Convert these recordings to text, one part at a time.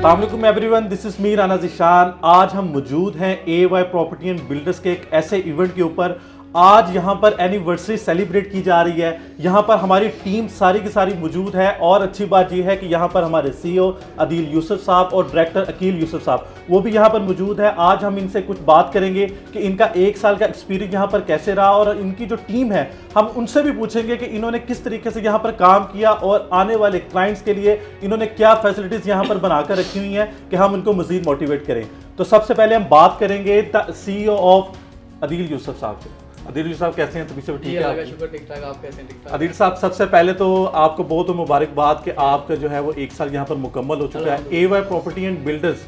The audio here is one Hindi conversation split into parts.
अस्सलामुअलैकुम everyone, this is me Rana Zeeshan. आज हम मौजूद हैं AY प्रॉपर्टी एंड बिल्डर्स के एक ऐसे इवेंट के ऊपर। आज यहाँ पर एनिवर्सरी सेलिब्रेट की जा रही है। यहाँ पर हमारी टीम सारी की सारी मौजूद है और अच्छी बात यह है कि यहाँ पर हमारे CEO अदील यूसुफ साहब और डायरेक्टर अकील यूसुफ साहब वो भी यहाँ पर मौजूद है। आज हम इनसे कुछ बात करेंगे कि इनका 1 साल का एक्सपीरियंस यहाँ पर कैसे रहा और इनकी जो टीम है हम उनसे भी पूछेंगे कि इन्होंने किस तरीके से यहाँ पर काम किया और आने वाले क्लाइंट्स के लिए इन्होंने क्या फैसिलिटीज़ यहाँ पर बनाकर रखी हुई हैं कि हम उनको मज़ीद मोटिवेट करें। तो सबसे पहले हम बात करेंगे CEO ऑफ अदील यूसुफ साहब से। अदील साहब कैसे हैं? तभी से ठीक है, शुक्र, ठीक ठाक। आप कैसे हैं? ठीक ठाक। अदील साहब, सबसे पहले तो आपको बहुत मुबारकबाद कि आपका जो है वो 1 साल यहाँ पर मुकम्मल हो चुका है। AY प्रॉपर्टी एंड बिल्डर्स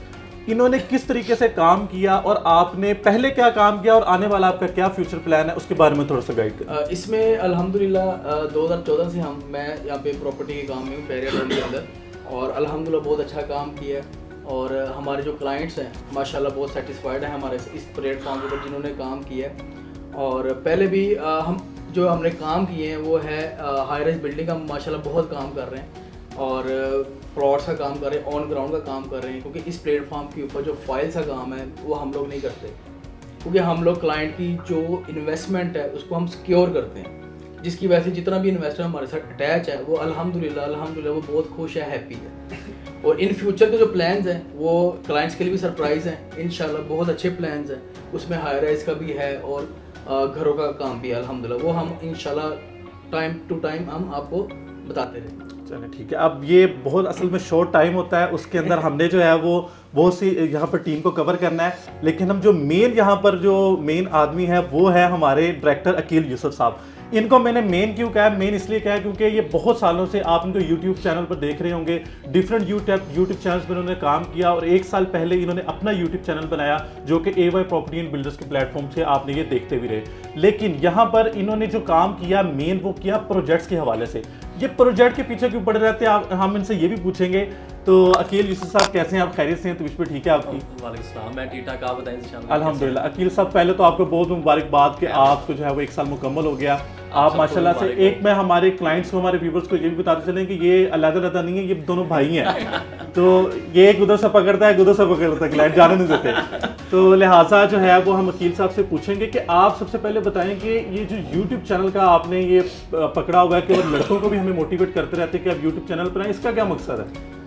इन्होंने किस तरीके से काम किया और आपने पहले क्या काम किया और आने वाला आपका क्या फ्यूचर प्लान है, उसके बारे में थोड़ा सा गाइड करें। इसमें अल्हम्दुलिल्लाह 2014 से मैं यहाँ पे प्रॉपर्टी के काम में हूँ पेरिया के अंदर, और अल्हम्दुलिल्लाह बहुत अच्छा काम किया और हमारे जो क्लाइंट्स हैं माशाल्लाह बहुत सेटिस्फाइड हैं हमारे इस प्लेटफॉर्म के ऊपर जिन्होंने काम किया है। और पहले भी हमने काम किए हैं वो है हाई राइज बिल्डिंग का माशाल्लाह बहुत काम कर रहे हैं और प्लॉट्स का काम कर रहे हैं, ऑन ग्राउंड का काम कर रहे हैं, क्योंकि इस प्लेटफॉर्म के ऊपर जो फाइल्स का काम है वो हम लोग नहीं करते, क्योंकि हम लोग क्लाइंट की जो इन्वेस्टमेंट है उसको हम सिक्योर करते हैं, जिसकी वजह से जितना भी इन्वेस्टर हमारे साथ अटैच है वो अल्हम्दुलिल्लाह वो बहुत खुश है, हैप्पी है। और इन फ्यूचर के जो प्लान्स हैं वो क्लाइंट्स के लिए भी सरप्राइज़ हैं, इंशाल्लाह बहुत अच्छे प्लान्स हैं। उसमें हाई राइज का भी है और घरों का काम भी है अल्हम्दुलिल्लाह, वो हम इंशाल्लाह टाइम टू टाइम हम आपको बताते रहेंगे। चलिए ठीक है। अब ये बहुत असल में शॉर्ट टाइम होता है, उसके अंदर हमने जो है वो बहुत सी यहाँ पर टीम को कवर करना है, लेकिन हम जो मेन यहाँ पर जो मेन आदमी है वो है हमारे डायरेक्टर अकील यूसुफ साहब। इनको मैंने मेन क्यों कहा है? मेन इसलिए कहा है क्योंकि ये बहुत सालों से आप इनको यूट्यूब चैनल पर देख रहे होंगे, डिफरेंट यूट्यूब चैनल्स पर इन्होंने काम किया और 1 साल पहले इन्होंने अपना यूट्यूब चैनल बनाया जो कि AY प्रॉपर्टी एंड बिल्डर्स के प्लेटफॉर्म से आपने ये देखते भी रहे। लेकिन यहाँ पर इन्होंने जो काम किया मेन वो किया प्रोजेक्ट्स के हवाले से। ये प्रोजेक्ट के पीछे क्यों पड़े रहते हैं हम इनसे ये भी पूछेंगे। तो अकील यूसुफ साहब कैसे हैं आप? खैरियत से हैं? तबीयत ठीक है आपकी? वालेकुम, मैं ठीक ठाक, आप बताएं। अल्हम्दुलिल्लाह। अकील साहब, पहले तो आपको बहुत मुबारकबाद कि आपको जो है वो 1 साल मुकम्मल हो गया। आप माशाल्लाह से एक मैं हमारे क्लाइंट्स को, हमारे व्यूवर्स को ये भी बताते चलें कि ये अलग-अलग नहीं है, ये दोनों भाई हैं। तो ये एक उधर से पकड़ता है, एक उधर से पकड़ता है, क्लाइंट जाने नहीं देते। तो लिहाजा जो है वो हम अकील साहब से पूछेंगे कि आप सबसे पहले बताएं कि ये जो यूट्यूब चैनल का आपने ये पकड़ा हुआ है कि और लड़कों को भी हमें मोटिवेट करते रहते हैं कि आप यूट्यूब चैनल पर आए, इसका क्या मकसद है?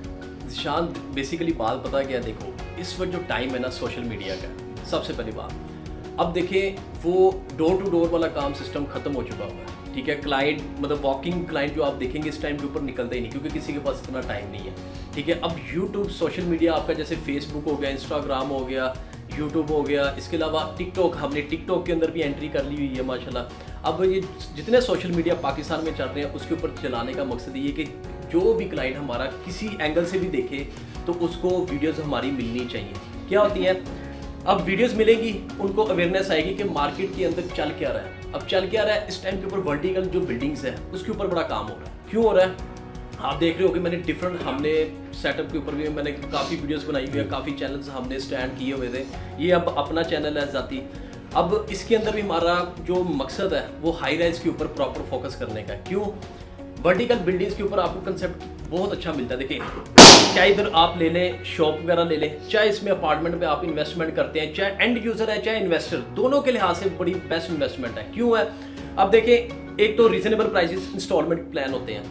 शांत बेसिकली बात पता क्या है, देखो इस वक्त जो टाइम है ना सोशल मीडिया का, सबसे पहली बात अब देखें वो डोर टू डोर वाला काम सिस्टम खत्म हो चुका हुआ है। ठीक है, क्लाइंट मतलब वॉकिंग क्लाइंट जो आप देखेंगे इस टाइम के ऊपर निकलते ही नहीं, क्योंकि किसी के पास इतना टाइम नहीं है। ठीक है, अब यूट्यूब सोशल मीडिया आपका जैसे फेसबुक हो गया, इंस्टाग्राम हो गया, यूट्यूब हो गया, इसके अलावा टिकटॉक, हमने टिकटॉक के अंदर भी एंट्री कर ली हुई है माशाल्लाह। अब ये जितने सोशल मीडिया पाकिस्तान में चल रहे हैं उसके ऊपर चलाने का मकसद ये कि जो भी क्लाइंट हमारा किसी एंगल से भी देखे तो उसको वीडियोस हमारी मिलनी चाहिए। क्या होती है, अब वीडियोस मिलेगी उनको अवेयरनेस आएगी कि मार्केट के अंदर चल क्या रहा है। अब चल क्या रहा है, इस टाइम के ऊपर वर्टिकल जो बिल्डिंग्स है उसके ऊपर बड़ा काम हो रहा है। क्यों हो रहा है आप देख रहे हो कि मैंने डिफरेंट हमने सेटअप के ऊपर भी मैंने काफ़ी वीडियोस बनाई हुई है, काफ़ी चैनल्स हमने स्टैंड किए हुए थे। ये अब अपना चैनल है ज़ाती। अब इसके अंदर भी हमारा जो मकसद है वो हाई राइज के ऊपर प्रॉपर फोकस करने का है। क्यों, वर्टिकल बिल्डिंग्स के ऊपर आपको कंसेप्ट बहुत अच्छा मिलता है। देखिए, चाहे इधर आप ले लें, शॉप वगैरह ले लें, चाहे इसमें अपार्टमेंट पे आप इन्वेस्टमेंट करते हैं, चाहे एंड यूजर है चाहे इन्वेस्टर, दोनों के लिहाज से बड़ी बेस्ट इन्वेस्टमेंट है। क्यों है, अब देखें एक तो रीजनेबल प्राइसेस इंस्टॉलमेंट प्लान होते हैं,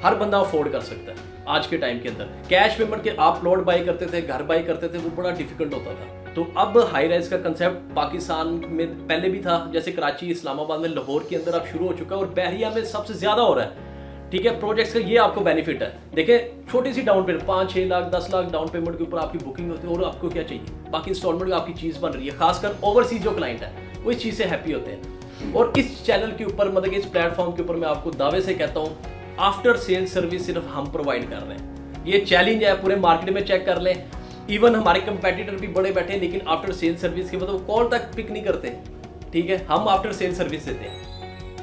हर बंदा अफोर्ड कर सकता है। आज के टाइम के अंदर कैश पेमेंट के आप प्लॉट बाई करते थे, घर बाई करते थे, वो बड़ा डिफिकल्ट होता था। तो अब हाई राइज का कंसेप्ट पाकिस्तान में पहले भी था, जैसे कराची, इस्लामाबाद में, लाहौर के अंदर अब शुरू हो चुका है और बहरिया में सबसे ज्यादा हो रहा है। ठीक है, प्रोजेक्ट्स का ये आपको बेनिफिट है। देखिए, छोटी सी down payment 5-6 lakh 10 lakh down payment के ऊपर आपकी बुकिंग होती है और आपको क्या चाहिए, बाकी इंस्टॉलमेंट में आपकी चीज़ बन रही है। खासकर ओवरसीज जो क्लाइंट है वो इस चीज़ से हैप्पी होते हैं। और इस चैनल के ऊपर मतलब इस प्लेटफॉर्म के ऊपर मैं आपको दावे से कहता हूँ आफ्टर सेल सर्विस सिर्फ हम प्रोवाइड कर रहे हैं। ये चैलेंज है, पूरे मार्केट में चेक कर लें, इवन हमारे कंपेटिटर भी बड़े बैठे हैं लेकिन आफ्टर सेल सर्विस के मतलब कॉल तक पिक नहीं करते। ठीक है, हम आफ्टर सेल सर्विस देते हैं।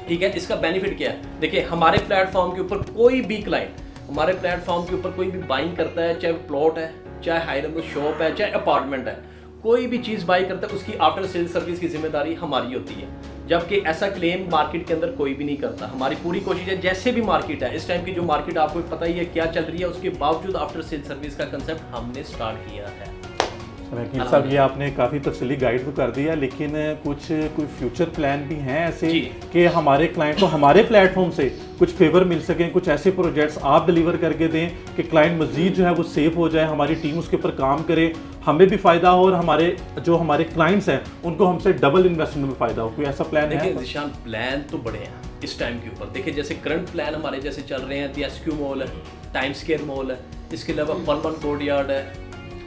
ठीक है, इसका बेनिफिट क्या है, देखिए हमारे प्लेटफॉर्म के ऊपर कोई भी क्लाइंट हमारे प्लेटफॉर्म के ऊपर कोई भी बाइंग करता है, चाहे प्लॉट है, चाहे हाई नंबर शॉप है, चाहे अपार्टमेंट है, कोई भी चीज़ बाई करता है उसकी आफ्टर सेल सर्विस की जिम्मेदारी हमारी होती है। जबकि ऐसा क्लेम मार्केट के अंदर कोई भी नहीं करता। हमारी पूरी कोशिश है, जैसे भी मार्केट है इस टाइम की जो मार्केट आपको पता ही है क्या चल रही है, उसके बावजूद आफ्टर सेल सर्विस का कंसेप्ट हमने स्टार्ट किया है। वकील साहब, ये आपने काफ़ी तफसीली गाइड तो कर दिया, लेकिन कोई फ्यूचर प्लान भी हैं ऐसे कि हमारे क्लाइंट को हमारे प्लेटफॉर्म से कुछ फेवर मिल सकें, कुछ ऐसे प्रोजेक्ट्स आप डिलीवर करके दें कि क्लाइंट मजीद जो है वो सेफ हो जाए, हमारी टीम उसके ऊपर काम करे, हमें भी फ़ायदा हो और हमारे क्लाइंट्स हैं उनको हमसे डबल इन्वेस्टमेंट में फ़ायदा हो। कोई ऐसा प्लान है? देखिए ज़ीशान, प्लान तो बड़े हैं इस टाइम के ऊपर। देखिए जैसे करंट प्लान हमारे जैसे चल रहे हैं, एसक्यू मॉल है, टाइम स्क्वायर मॉल है, इसके अलावा पलवन कोर्टयार्ड है,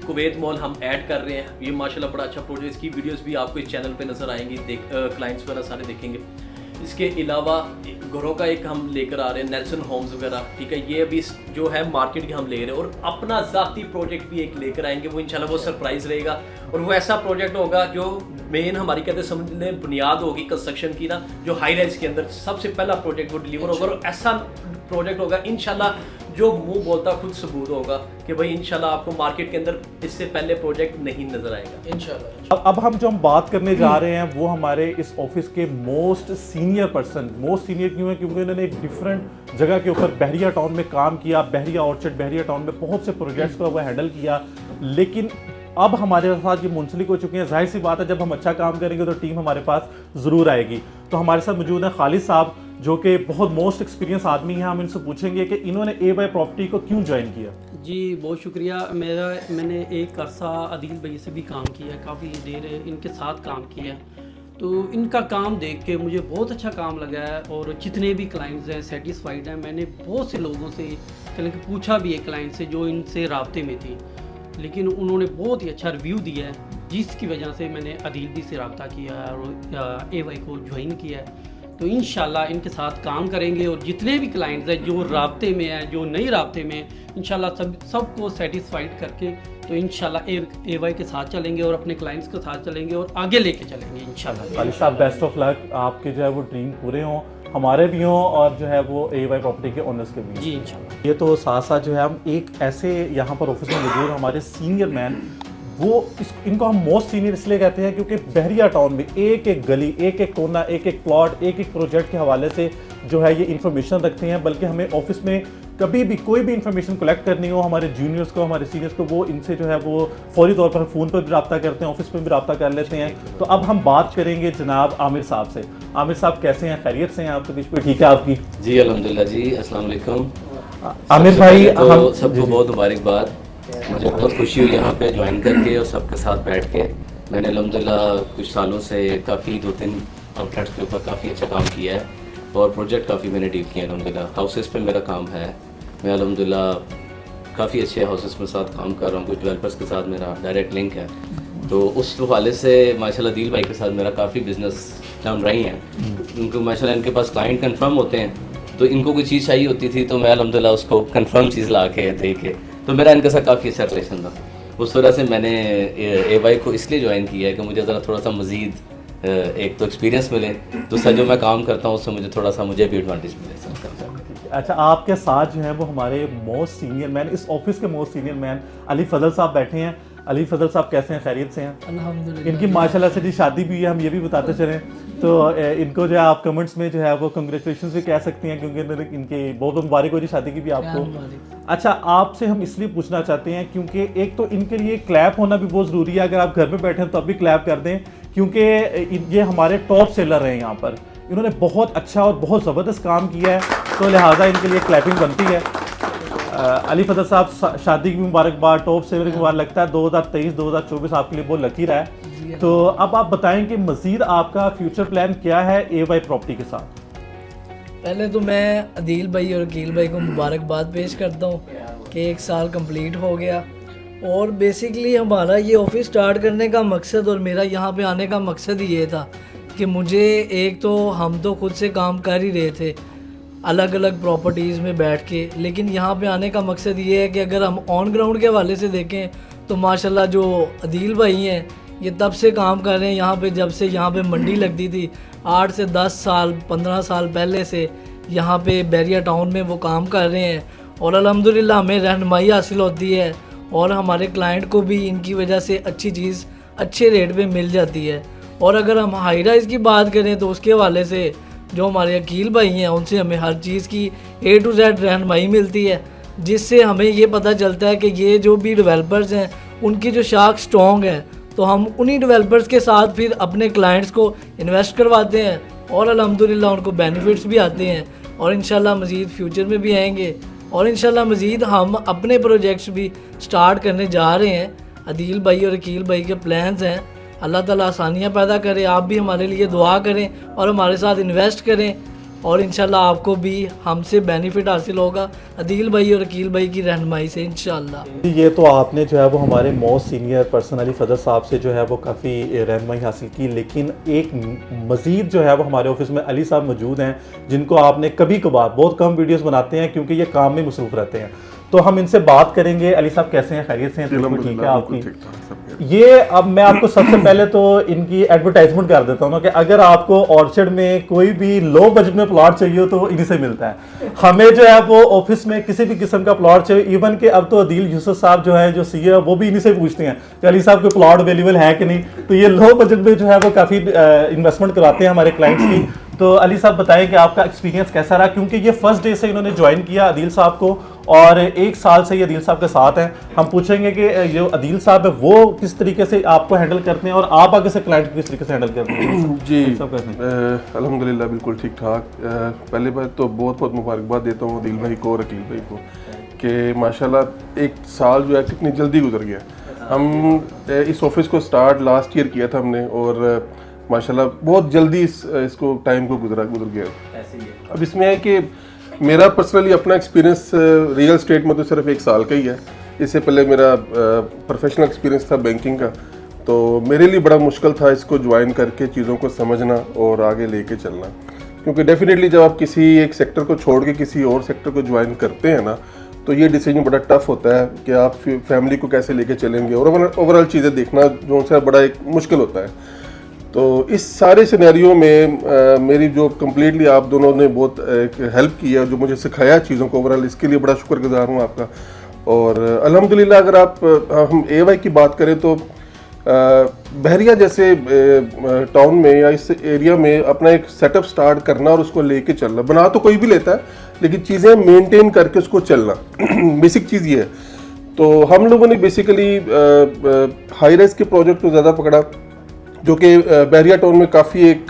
कुवैत मॉल हम ऐड कर रहे हैं। ये माशाल्लाह बड़ा अच्छा प्रोजेक्ट, इसकी वीडियोस भी आपको इस चैनल पे नज़र आएंगी, क्लाइंट्स वगैरह सारे देखेंगे। इसके अलावा घरों का एक हम लेकर आ रहे हैं, नेल्सन होम्स वगैरह, ठीक है, ये अभी जो है मार्केट के हम ले रहे हैं, और अपना ज़ाती प्रोजेक्ट भी एक लेकर आएंगे, वो इंशाल्लाह वो सरप्राइज़ रहेगा। और वो ऐसा प्रोजेक्ट होगा जो मेन हमारी कहते समझ लें बुनियाद होगी कंस्ट्रक्शन की ना, जो हाई राइज के अंदर सबसे पहला प्रोजेक्ट वो डिलीवर होगा, और ऐसा प्रोजेक्ट होगा इंशाल्लाह जो मुंह बोलता खुद सबूत होगा कि भाई इंशाल्लाह आपको मार्केट के अंदर इससे पहले प्रोजेक्ट नहीं नजर आएगा इंशाल्लाह। अब हम बात करने जा रहे हैं वो हमारे इस ऑफिस के most senior person. Most senior क्यों है? क्योंकि उन्होंने एक डिफरेंट जगह के ऊपर बहरिया टाउन में काम किया, बहरिया ऑर्चर्ड, बहरिया टाउन में बहुत से प्रोजेक्ट्स को वो हैंडल किया, लेकिन अब हमारे साथ ये मुंसलिक हो चुके हैं। जाहिर सी बात है, जब हम अच्छा काम करेंगे तो टीम हमारे पास ज़रूर आएगी। तो हमारे साथ मौजूद हैं खालिद साहब, जो कि बहुत मोस्ट एक्सपीरियंस आदमी हैं। हम इनसे पूछेंगे कि इन्होंने AY प्रॉपर्टी को क्यों ज्वाइन किया। जी बहुत शुक्रिया। मैंने एक अरसा अदील भाई से भी काम किया, काफ़ी देर इनके साथ काम किया, तो इनका काम देख के मुझे बहुत अच्छा काम लगा है, और जितने भी क्लाइंट्स हैं सेटिस्फाइड हैं। मैंने बहुत से लोगों से पूछा भी है, क्लाइंट से जो इनसे राब्ते में थी, लेकिन उन्होंने बहुत ही अच्छा रिव्यू दिया है, जिसकी वजह से मैंने अदील भी से रब्ता किया है और AY को ज्वाइन किया है। तो इंशाल्लाह इनके साथ काम करेंगे, और जितने भी क्लाइंट्स हैं जो राब्ते में हैं, जो नहीं राब्ते में, इंशाल्लाह सबको सेटिस्फाइड करके तो इंशाल्लाह AY के साथ चलेंगे और अपने क्लाइंट्स के साथ चलेंगे और आगे लेके चलेंगे इंशाल्लाह। खालिद साहब, बेस्ट ऑफ लक, आपके जो है वो ड्रीम पूरे हों, हमारे भी हों, और जो है वो AY प्रॉपर्टी के ओनर्स के भी। जी इंशाल्लाह। ये तो साथ साथ जो है हम एक ऐसे यहाँ पर ऑफिस में मौजूद हमारे सीनियर मैन, इनको हम मोस्ट सीनियर इसलिए कहते हैं क्योंकि बहरिया टाउन में एक एक गली, एक एक कोना, एक एक प्लॉट, एक एक प्रोजेक्ट के हवाले से जो है ये इन्फॉर्मेशन रखते हैं। बल्कि हमें ऑफिस में कभी भी कोई भी इन्फॉर्मेशन कलेक्ट करनी हो, हमारे जूनियर्स को, हमारे सीनियर्स को, वो इनसे जो है वो फौरी तौर पर फ़ोन पर भी रब्ता करते हैं, ऑफिस में भी रब्ता कर लेते हैं। तो अब हम बात करेंगे जनाब आमिर साहब से। आमिर साहब कैसे हैं? खैरियत से हैं? आपके बीच में ठीक है आपकी? जी अल्हम्दुलिल्लाह जी, अस्सलाम वालेकुम। आमिर भाई, हम सबको बहुत मुबारकबाद। मुझे बहुत खुशी हुई यहाँ पे ज्वाइन करके और सबके साथ बैठ के। मैंने अल्हम्दुलिल्लाह कुछ सालों से काफ़ी 2-3 आउटलेट्स के ऊपर काफ़ी अच्छा काम किया है, और प्रोजेक्ट काफ़ी मैंने डील किया है अल्हम्दुलिल्लाह। हाउसेस पे मेरा काम है, मैं अल्हम्दुलिल्लाह काफ़ी अच्छे हाउसेस के साथ काम कर रहा हूँ, कुछ डेवलपर्स के साथ मेरा डायरेक्ट लिंक है, तो उस हवाले से माशाल्लाह दिल भाई के साथ मेरा काफ़ी बिजनेस चल रही हैं। उनको माशाल्लाह इनके पास क्लाइंट कंफर्म होते हैं, तो इनको कोई चीज़ चाहिए होती थी तो मैं अल्हम्दुलिल्लाह उसको कंफर्म चीज़ ला के दे के, तो मेरा इनके साथ काफ़ी अच्छा रिलेशन था। उस वजह से मैंने AY को इसलिए ज्वाइन किया है कि मुझे ज़रा थोड़ा सा मज़ीद एक तो एक्सपीरियंस मिले, दूसरा जो मैं काम करता हूँ उससे मुझे थोड़ा सा मुझे भी एडवांटेज मिले। अच्छा, आपके साथ जो है वो हमारे मोस्ट सीनियर मैन, इस ऑफिस के most senior man Ali Fazal साहब बैठे हैं। अली फजल साहब कैसे हैं? खैरियत से हैं? अल्हम्दुलिल्लाह। इनकी माशाल्लाह से जी शादी भी है, हम ये भी बताते चलें, तो इनको जो है आप कमेंट्स में जो है वो कंग्रेचुलेशन भी कह सकती हैं, क्योंकि इनके बहुत मुबारक हो जी शादी की भी आपको। अच्छा, आपसे हम इसलिए पूछना चाहते हैं क्योंकि एक तो इनके लिए क्लैप होना भी बहुत ज़रूरी है। अगर आप घर में बैठे हैं तो अब भी क्लैप कर दें, क्योंकि ये हमारे टॉप सेलर हैं यहाँ पर। इन्होंने बहुत अच्छा और बहुत ज़बरदस्त काम किया है, तो लिहाजा इनके लिए क्लैपिंग बनती है। अली फजल साहब, शादी की मुबारकबाद, टॉप सेलर की मुबारक। लगता है 2023-2024 आपके लिए बहुत लकी रहा है। तो अब आप बताएं कि मज़ीद आपका फ्यूचर प्लान क्या है AY प्रॉपर्टी के साथ? पहले तो मैं अदील भाई और अकील भाई को मुबारकबाद पेश करता हूँ कि 1 साल कंप्लीट हो गया, और बेसिकली हमारा ये ऑफिस स्टार्ट करने का मकसद और मेरा यहाँ पे आने का मकसद ये था कि मुझे एक तो हम तो खुद से काम कर ही रहे थे अलग अलग प्रॉपर्टीज़ में बैठ के, लेकिन यहाँ पे आने का मकसद ये है कि अगर हम ऑन ग्राउंड के हवाले से देखें तो माशाल्लाह जो अदील भाई हैं ये तब से काम कर रहे हैं यहाँ पे, जब से यहाँ पे मंडी लगती थी 8 से 10 साल 15 साल पहले से यहाँ पे बहरिया टाउन में वो काम कर रहे हैं, और अल्हम्दुलिल्लाह हमें रहनुमाई हासिल होती है और हमारे क्लाइंट को भी इनकी वजह से अच्छी चीज़ अच्छे रेट पे मिल जाती है। और अगर हम हाई राइज की बात करें तो उसके हवाले से जो हमारे अकील भाई हैं उनसे हमें हर चीज़ की A to Z रहनुमाई मिलती है, जिससे हमें ये पता चलता है कि ये जो भी डेवलपर्स हैं उनकी जो शाख स्ट्रॉन्ग है, तो हम उन्हीं डेवलपर्स के साथ फिर अपने क्लाइंट्स को इन्वेस्ट करवाते हैं और अल्हम्दुलिल्लाह उनको बेनिफिट्स भी आते हैं और इंशाल्लाह मज़ीद फ्यूचर में भी आएंगे और इंशाल्लाह मज़ीद हम अपने प्रोजेक्ट्स भी स्टार्ट करने जा रहे हैं। अदील भाई और अकील भाई के प्लान्स हैं, अल्लाह ताला आसानियाँ पैदा करे। आप भी हमारे लिए दुआ करें और हमारे साथ इन्वेस्ट करें और इंशाल्लाह आपको भी हमसे बेनिफिट हासिल होगा अदील भाई और अकील भाई की रहनुमाई से इंशाल्लाह। ये तो आपने जो है वो हमारे most senior person Ali Fazal साहब से जो है वो काफ़ी रहनुमाई हासिल की, लेकिन एक मज़ीद जो है वो हमारे ऑफिस में अली साहब मौजूद हैं जिनको आपने कभी कभार, बहुत कम वीडियोस बनाते हैं क्योंकि ये काम में मसरूफ़ रहते हैं, तो हम इनसे बात करेंगे। अली साहब कैसे हैं, खैरियत से हैं? ठीक है आपकी? ये अब मैं आपको सबसे पहले तो इनकी एडवर्टाइजमेंट कर देता हूँ ना कि अगर आपको ऑर्चर्ड में कोई भी लो बजट में प्लॉट चाहिए हो तो इन्हीं से मिलता है। हमें जो है वो ऑफिस में किसी भी किस्म का प्लॉट चाहिए, इवन कि अब तो अदील यूसुफ साहब जो है जो सीए है वो भी इन्हीं से पूछते हैं कि अली साहब कोई प्लॉट अवेलेबल है कि नहीं, तो ये लो बजट में जो है वो काफ़ी इन्वेस्टमेंट कराते हैं हमारे क्लाइंट्स की। तो अली साहब बताएं कि आपका एक्सपीरियंस कैसा रहा, क्योंकि ये फर्स्ट डे से इन्होंने ज्वाइन किया अदील साहब को और 1 साल से ये अदील साहब के साथ हैं। हम पूछेंगे कि जो अदील साहब है वो किस तरीके से आपको हैंडल करते हैं और आप आगे से क्लाइंट को किस तरीके से हैंडल करते हैं। जी अल्हम्दुलिल्लाह बिल्कुल ठीक ठाक। पहले बात तो बहुत बहुत मुबारकबाद देता हूँ अदील भाई को और अकील भाई को कि माशाल्लाह 1 साल जो है कितनी जल्दी गुजर गया। हम इस ऑफिस को स्टार्ट लास्ट ईयर किया था हमने और माशाल्लाह बहुत जल्दी इसको टाइम को गुजर गया। अब इसमें है कि मेरा पर्सनली अपना एक्सपीरियंस रियल स्टेट में तो सिर्फ 1 साल का ही है। इससे पहले मेरा प्रोफेशनल एक्सपीरियंस था बैंकिंग का, तो मेरे लिए बड़ा मुश्किल था इसको ज्वाइन करके चीज़ों को समझना और आगे लेके चलना, क्योंकि डेफिनेटली जब आप किसी एक सेक्टर को छोड़ के किसी और सेक्टर को ज्वाइन करते हैं ना, तो ये डिसीजन बड़ा टफ होता है कि आप फैमिली को कैसे लेके चलेंगे और ओवरऑल चीज़ें देखना जो उनसे बड़ा एक मुश्किल होता है। तो इस सारे सिनेरियो में मेरी जो कम्प्लीटली आप दोनों ने बहुत हेल्प की है, जो मुझे सिखाया चीज़ों को ओवरऑल, इसके लिए बड़ा शुक्रगुजार हूँ आपका। और अल्हम्दुलिल्लाह अगर हम AY की बात करें तो बहरिया जैसे टाउन में या इस एरिया में अपना एक सेटअप स्टार्ट करना और उसको लेके चलना, बना तो कोई भी लेता है लेकिन चीज़ें मेंटेन करके उसको चलना बेसिक चीज़ ये है। तो हम लोगों ने बेसिकली हाई राइज के प्रोजेक्ट को ज़्यादा पकड़ा, जो कि बहरिया टाउन में काफ़ी एक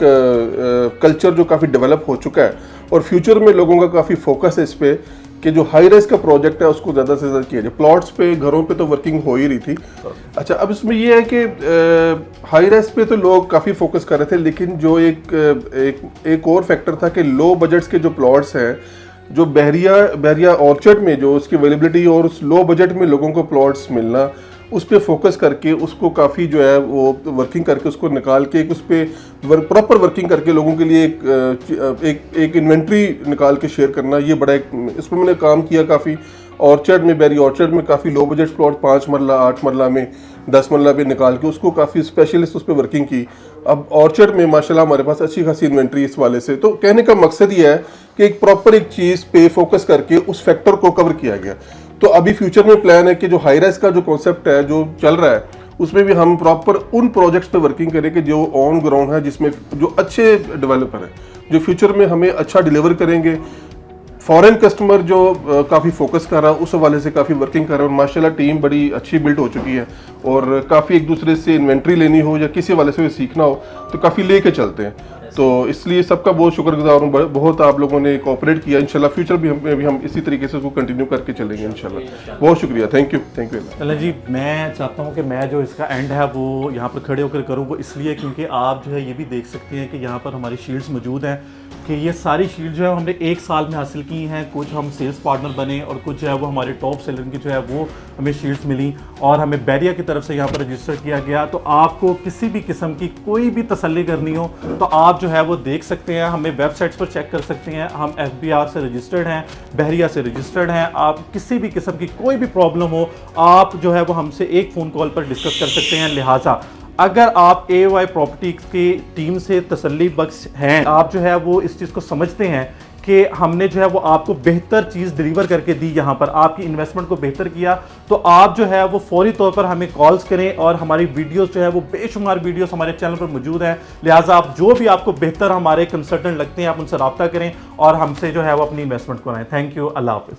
कल्चर जो काफ़ी डेवलप हो चुका है और फ्यूचर में लोगों का काफ़ी फोकस है इस पे कि जो हाई राइज का प्रोजेक्ट है उसको ज़्यादा से ज़्यादा किया जाए। प्लॉट्स पे, घरों पे तो वर्किंग हो ही रही थी। अच्छा, अब इसमें ये है कि हाई राइज पे तो लोग काफ़ी फोकस कर रहे थे, लेकिन जो एक और फैक्टर था कि लो बजट्स के जो प्लॉट्स हैं, जो बहरिया ऑर्चर्ड में जो उसकी अवेलेबिलिटी और उस लो बजट में लोगों को प्लॉट्स मिलना, उस पर फोकस करके उसको काफ़ी जो है वो वर्किंग करके उसको निकाल के उस पर प्रॉपर वर्किंग करके लोगों के लिए एक इन्वेंट्री निकाल के शेयर करना, ये बड़ा एक इस पर मैंने काम किया काफ़ी। ऑर्चर्ड में, बहरिया ऑर्चर्ड में काफ़ी लो बजट प्लॉट 5 मरला 8 मरला में 10 मरला पे निकाल के उसको काफ़ी स्पेशलिस्ट उस पर वर्किंग की। अब ऑर्चर्ड में माशाल्लाह हमारे पास अच्छी खासी इन्वेंट्री इस वाले से। तो कहने का मकसद ये है कि एक प्रॉपर एक चीज़ पे फोकस करके उस फैक्टर को कवर किया गया। तो अभी फ्यूचर में प्लान है कि जो हाई राइज का जो कॉन्सेप्ट है जो चल रहा है, उसमें भी हम प्रॉपर उन प्रोजेक्ट्स पे वर्किंग करें कि जो ऑन ग्राउंड है, जिसमें जो अच्छे डेवलपर हैं, जो फ्यूचर में हमें अच्छा डिलीवर करेंगे। फॉरेन कस्टमर जो काफ़ी फोकस कर रहा है उस हवाले से काफ़ी वर्किंग कर रहा है और माशाल्लाह टीम बड़ी अच्छी बिल्ड हो चुकी है और काफ़ी एक दूसरे से इन्वेंट्री लेनी हो या किसी वाले से सीखना हो तो काफ़ी लेके चलते हैं। तो इसलिए सबका बहुत शुक्रगुजार हूँ, बहुत आप लोगों ने कोऑपरेट किया। इंशाल्लाह फ्यूचर भी हम इसी तरीके से उसको कंटिन्यू करके चलेंगे इंशाल्लाह। बहुत शुक्रिया, थैंक यू। चलें जी, मैं चाहता हूँ कि मैं जो इसका एंड है वो यहाँ पर खड़े होकर करूँ, वो इसलिए क्योंकि आप जो है ये भी देख सकते हैं कि यहाँ पर हमारी शील्ड्स मौजूद हैं कि ये सारी शील्ड जो है हमने 1 साल में हासिल की हैं। कुछ हम सेल्स पार्टनर बने और कुछ जो है वो हमारे टॉप सेलर की जो है वो हमें शील्ड्स मिली और हमें बैरिया की तरफ से यहाँ पर रजिस्टर किया गया। तो आपको किसी भी किस्म की कोई भी तसल्ली करनी हो तो आप जो है वो देख सकते हैं, हमें वेबसाइट्स पर चेक कर सकते हैं। हम FBR से रजिस्टर्ड हैं, बहरिया से रजिस्टर्ड हैं। आप किसी भी किस्म की कोई भी प्रॉब्लम हो आप जो है वो हमसे एक फ़ोन कॉल पर डिस्कस कर सकते हैं। लिहाजा अगर आप AY प्रॉपर्टी की टीम से तसल्ली बख्श हैं, आप जो है वो इस चीज़ को समझते हैं कि हमने जो है वो आपको बेहतर चीज़ डिलीवर करके दी, यहाँ पर आपकी इन्वेस्टमेंट को बेहतर किया, तो आप जो है वो फौरी तौर पर हमें कॉल्स करें और हमारी वीडियोस जो है वो बेशुमार वीडियोस हमारे चैनल पर मौजूद हैं। लिहाजा आप जो भी आपको बेहतर हमारे कंसल्टेंट लगते हैं आप उनसे रब्ता करें और हमसे जो है वो अपनी इन्वेस्टमेंट कराएं। थैंक यू, अल्लाह हाफ़िज़।